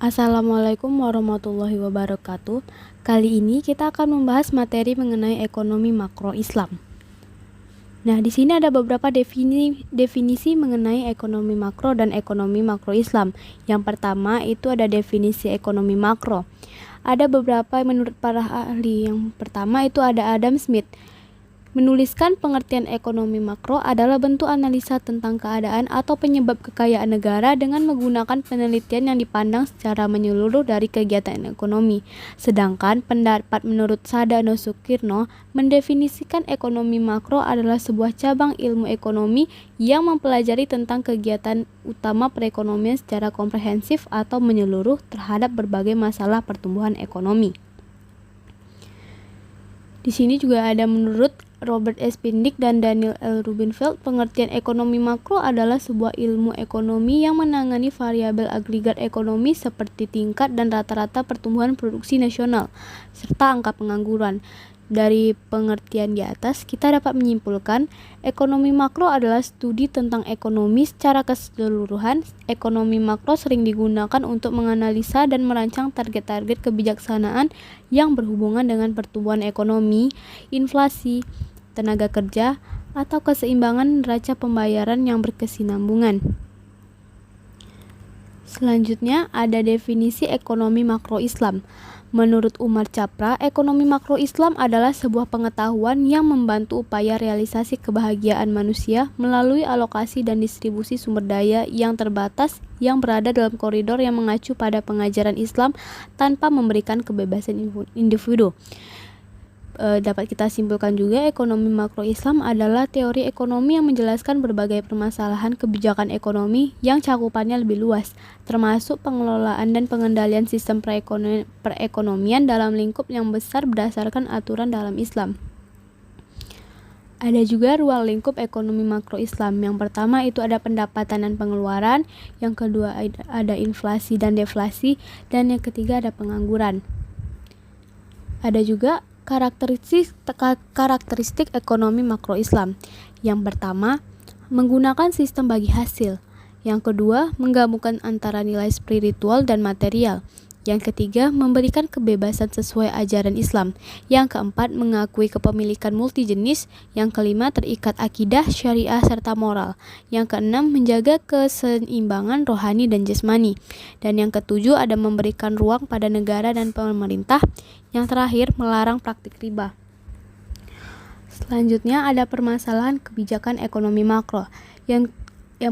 Assalamualaikum warahmatullahi wabarakatuh. Kali ini kita akan membahas materi mengenai ekonomi makro Islam. Nah, di sini ada beberapa definisi mengenai ekonomi makro dan ekonomi makro Islam. Yang pertama itu ada definisi ekonomi makro. Ada beberapa menurut para ahli. Yang pertama itu ada Adam Smith. Menuliskan pengertian ekonomi makro adalah bentuk analisa tentang keadaan atau penyebab kekayaan negara dengan menggunakan penelitian yang dipandang secara menyeluruh dari kegiatan ekonomi. Sedangkan pendapat menurut Sadano Sukirno mendefinisikan ekonomi makro adalah sebuah cabang ilmu ekonomi yang mempelajari tentang kegiatan utama perekonomian secara komprehensif atau menyeluruh terhadap berbagai masalah pertumbuhan ekonomi. Di sini juga ada menurut Robert S. Pindick dan Daniel L. Rubinfeld, pengertian ekonomi makro adalah sebuah ilmu ekonomi yang menangani variabel agregat ekonomi seperti tingkat dan rata-rata pertumbuhan produksi nasional, serta angka pengangguran. Dari pengertian di atas, kita dapat menyimpulkan ekonomi makro adalah studi tentang ekonomi secara keseluruhan. Ekonomi makro sering digunakan untuk menganalisa dan merancang target-target kebijaksanaan yang berhubungan dengan pertumbuhan ekonomi, inflasi, tenaga kerja, atau keseimbangan neraca pembayaran yang berkesinambungan. Selanjutnya ada definisi ekonomi makro Islam. Menurut Umar Chapra, ekonomi makro Islam adalah sebuah pengetahuan yang membantu upaya realisasi kebahagiaan manusia melalui alokasi dan distribusi sumber daya yang terbatas yang berada dalam koridor yang mengacu pada pengajaran Islam tanpa memberikan kebebasan individu. Dapat kita simpulkan juga ekonomi makro Islam adalah teori ekonomi yang menjelaskan berbagai permasalahan kebijakan ekonomi yang cakupannya lebih luas, termasuk pengelolaan dan pengendalian sistem perekonomian dalam lingkup yang besar berdasarkan aturan dalam Islam. Ada juga ruang lingkup ekonomi makro Islam. Yang pertama itu ada pendapatan dan pengeluaran, yang kedua ada inflasi dan deflasi, dan yang ketiga ada pengangguran. Ada juga karakteristik ekonomi makro Islam. Yang pertama, menggunakan sistem bagi hasil. Yang kedua, menggabungkan antara nilai spiritual dan material. Yang ketiga, memberikan kebebasan sesuai ajaran Islam. Yang keempat, mengakui kepemilikan multijenis. Yang kelima, terikat akidah, syariah, serta moral. Yang keenam, menjaga keseimbangan rohani dan jasmani. Dan yang ketujuh, ada memberikan ruang pada negara dan pemerintah. Yang terakhir, melarang praktik riba. Selanjutnya, ada permasalahan kebijakan ekonomi makro. Yang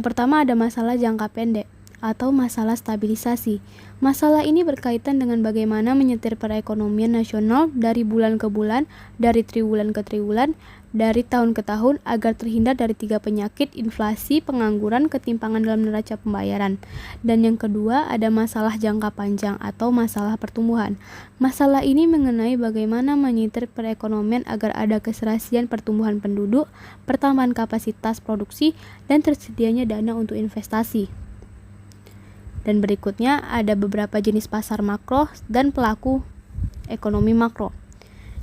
pertama ada masalah jangka pendek atau masalah stabilisasi. Masalah ini berkaitan dengan bagaimana menyetir perekonomian nasional dari bulan ke bulan, dari triwulan ke triwulan, dari tahun ke tahun agar terhindar dari tiga penyakit: inflasi, pengangguran, ketimpangan dalam neraca pembayaran. Dan yang kedua ada masalah jangka panjang atau masalah pertumbuhan. Masalah ini mengenai bagaimana menyetir perekonomian agar ada keserasian pertumbuhan penduduk, pertambahan kapasitas produksi, dan tersedianya dana untuk investasi. Dan berikutnya ada beberapa jenis pasar makro dan pelaku ekonomi makro.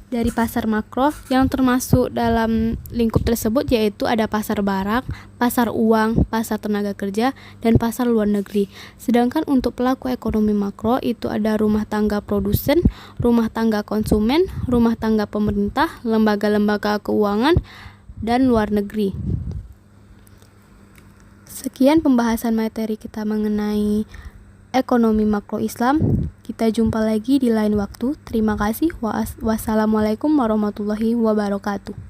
Dari pasar makro yang termasuk dalam lingkup tersebut yaitu ada pasar barang, pasar uang, pasar tenaga kerja, dan pasar luar negeri. Sedangkan untuk pelaku ekonomi makro itu ada rumah tangga produsen, rumah tangga konsumen, rumah tangga pemerintah, lembaga-lembaga keuangan, dan luar negeri. Sekian pembahasan materi kita mengenai ekonomi makro Islam. Kita jumpa lagi di lain waktu. Terima kasih. Wassalamualaikum warahmatullahi wabarakatuh.